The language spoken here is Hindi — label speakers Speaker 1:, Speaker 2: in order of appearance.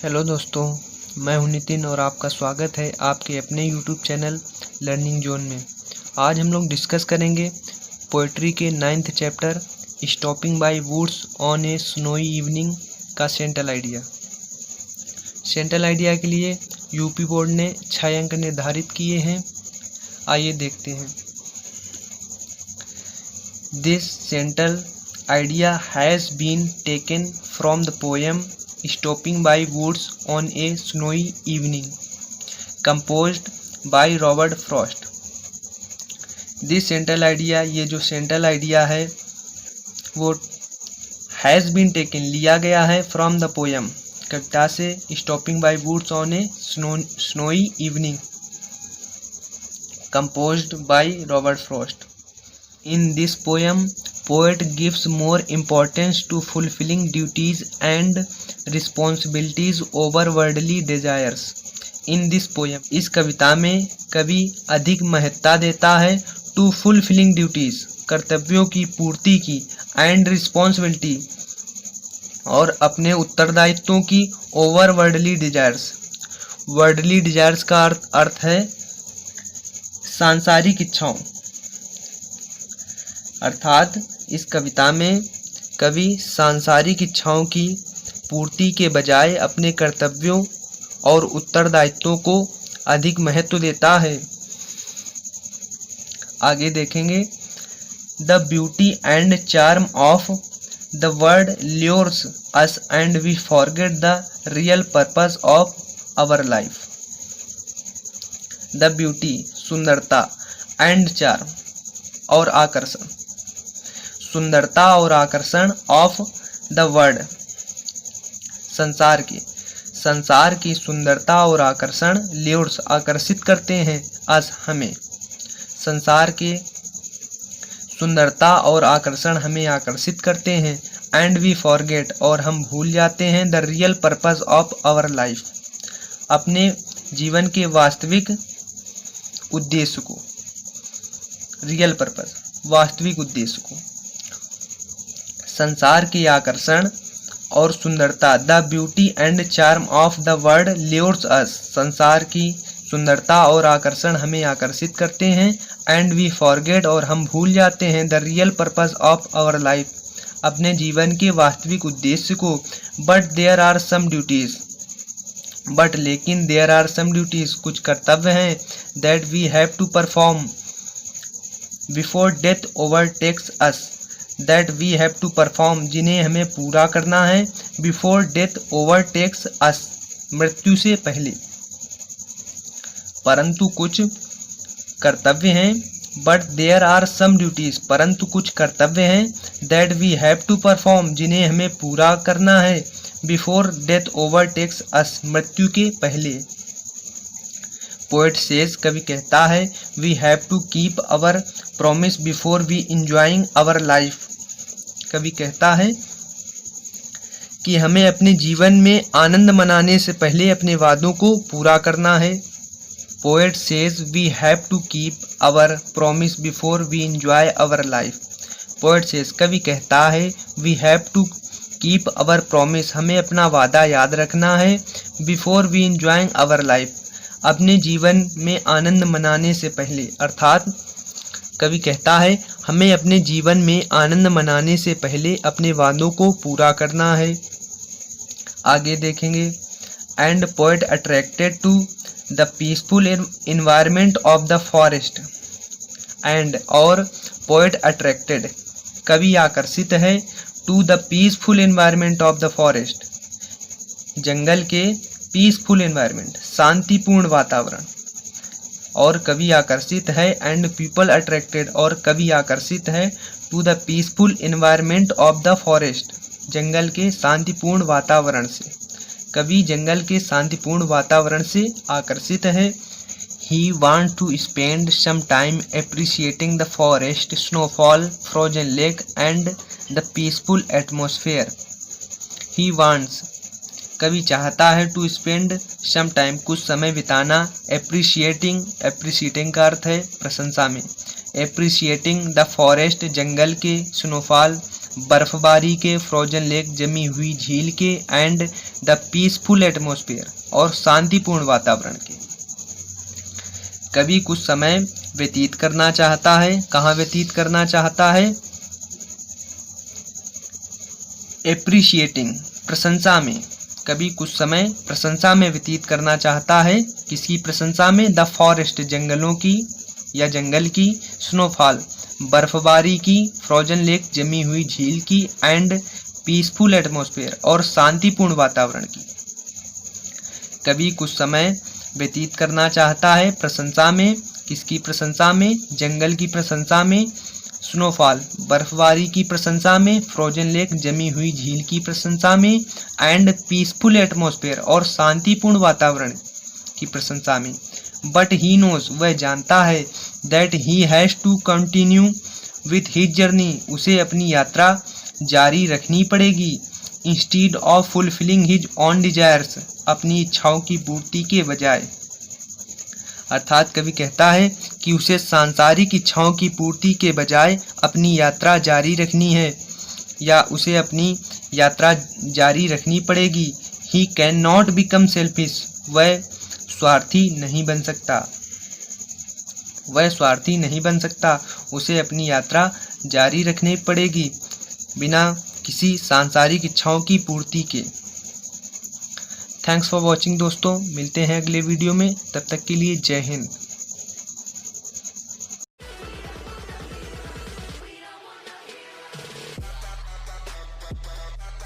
Speaker 1: हेलो दोस्तों, मैं हूं नितिन और आपका स्वागत है आपके अपने यूट्यूब चैनल लर्निंग जोन में। आज हम लोग डिस्कस करेंगे पोएट्री के 9th chapter stopping by woods on a snowy evening का सेंट्रल आइडिया। सेंट्रल आइडिया के लिए यूपी बोर्ड ने 6 अंक निर्धारित किए हैं। आइए देखते हैं। This central idea has been taken from the poem Stopping by Woods on a Snowy Evening, composed by Robert Frost. This central idea, ये जो central idea है वो has been taken, लिया गया है from the poem, कविता से Stopping by Woods on a Snowy Evening, composed by Robert Frost. In this poem, poet gives more importance to fulfilling duties and responsibilities over worldly desires. In this poem, इस कविता में कवि अधिक महत्ता देता है to fulfilling duties, कर्तव्यों की पूर्ति की, and responsibility, और अपने उत्तरदायित्वों की, over worldly desires. worldly desires का अर्थ है सांसारिक इच्छाओं। अर्थात इस कविता में कवि सांसारिक इच्छाओं की पूर्ति के बजाय अपने कर्तव्यों और उत्तरदायित्वों को अधिक महत्व देता है। आगे देखेंगे। The beauty and charm of the world lures us and we forget the real purpose of our life. The beauty सुंदरता, एंड चार्म और आकर्षण, सुंदरता और आकर्षण ऑफ द वर्ल्ड संसार की सुंदरता और आकर्षण ल्यूर्स आकर्षित करते हैं अस हमें, संसार के सुंदरता और आकर्षण हमें आकर्षित करते हैं। एंड वी फॉरगेट और हम भूल जाते हैं the real purpose of our life, अपने जीवन के वास्तविक उद्देश्य को, रियल पर्पस वास्तविक उद्देश्य को। संसार के आकर्षण और सुंदरता, the beauty and charm of the world lures us, संसार की सुंदरता और आकर्षण हमें आकर्षित करते हैं। एंड वी फॉरगेट और हम भूल जाते हैं the real purpose of our life, अपने जीवन के वास्तविक उद्देश्य को। But there are some duties, but लेकिन देयर आर सम ड्यूटीज, कुछ कर्तव्य हैं, that we have to perform before death overtakes us, that we have to perform, जिन्हें हमें पूरा करना है, बिफोर डेथ ओवरटेक्स अस, मृत्यु से पहले। परंतु कुछ कर्तव्य हैं, but there are some duties, परंतु कुछ कर्तव्य हैं, that we have to perform, जिन्हें हमें पूरा करना है, बिफोर डेथ ओवरटेक्स अस, मृत्यु के पहले। पोएट सेज, कवि कहता है, we have to keep our promise before we enjoying our life, कवि कहता है कि हमें अपने जीवन में आनंद मनाने से पहले अपने वादों को पूरा करना है। Poet says we have to keep our promise before we enjoy our life. Poet says, कवि कहता है, we have to keep our promise, हमें अपना वादा याद रखना है, before we enjoying our life, अपने जीवन में आनंद मनाने से पहले। अर्थात कवि कहता है हमें अपने जीवन में आनंद मनाने से पहले अपने वादों को पूरा करना है। आगे देखेंगे। And poet attracted to the peaceful environment of the forest, and और पोएट अट्रैक्टेड, कवि आकर्षित है, to the peaceful environment of the forest, जंगल के पीसफुल एनवायरनमेंट, शांतिपूर्ण वातावरण, और कवि आकर्षित है। एंड पीपल अट्रैक्टेड, और कवि आकर्षित है, to the peaceful environment of the forest, जंगल के शांतिपूर्ण वातावरण से, कवि जंगल के शांतिपूर्ण वातावरण से आकर्षित है। He want to spend some time appreciating the forest, snowfall, frozen lake and the peaceful atmosphere. He wants, कवि चाहता है, टू स्पेंड सम टाइम, कुछ समय बिताना, एप्रिशिएटिंग, एप्रिशिएटिंग का अर्थ है प्रशंसा में, एप्रिशिएटिंग द फॉरेस्ट, जंगल के, स्नोफॉल, बर्फबारी के, फ्रोजन लेक जमी हुई झील के, एंड द पीसफुल एटमॉस्फेयर और शांतिपूर्ण वातावरण के। कभी कुछ समय व्यतीत करना चाहता है, कहाँ व्यतीत करना चाहता है? एप्रिशिएटिंग, प्रशंसा में। कभी कुछ समय प्रशंसा में व्यतीत करना चाहता है। किसकी प्रशंसा में? द फॉरेस्ट, जंगलों की या जंगल की, स्नोफॉल, बर्फबारी की, फ्रोजन लेक जमी हुई झील की, एंड पीसफुल एटमॉस्फेयर और शांतिपूर्ण वातावरण की। कभी कुछ समय व्यतीत करना चाहता है प्रशंसा में। किसकी प्रशंसा में? जंगल की प्रशंसा में, स्नोफॉल, बर्फबारी की प्रशंसा में, फ्रोजन लेक जमी हुई झील की प्रशंसा में, एंड पीसफुल एटमॉस्फेयर और शांतिपूर्ण वातावरण की प्रशंसा में। बट ही नोज, वह जानता है, that he has to continue with his journey, उसे अपनी यात्रा जारी रखनी पड़ेगी। Instead of fulfilling his own desires, अपनी इच्छाओं की पूर्ति के बजाय। अर्थात कवि कहता है कि उसे सांसारिक इच्छाओं की पूर्ति के बजाय अपनी यात्रा जारी रखनी है, या उसे अपनी यात्रा जारी रखनी पड़ेगी। He can not become selfish, वह स्वार्थी नहीं बन सकता, वह स्वार्थी नहीं बन सकता, उसे अपनी यात्रा जारी रखनी पड़ेगी बिना किसी सांसारिक इच्छाओं की पूर्ति के। थैंक्स फॉर वॉचिंग दोस्तों, मिलते हैं अगले वीडियो में, तब तक के लिए जय हिंद।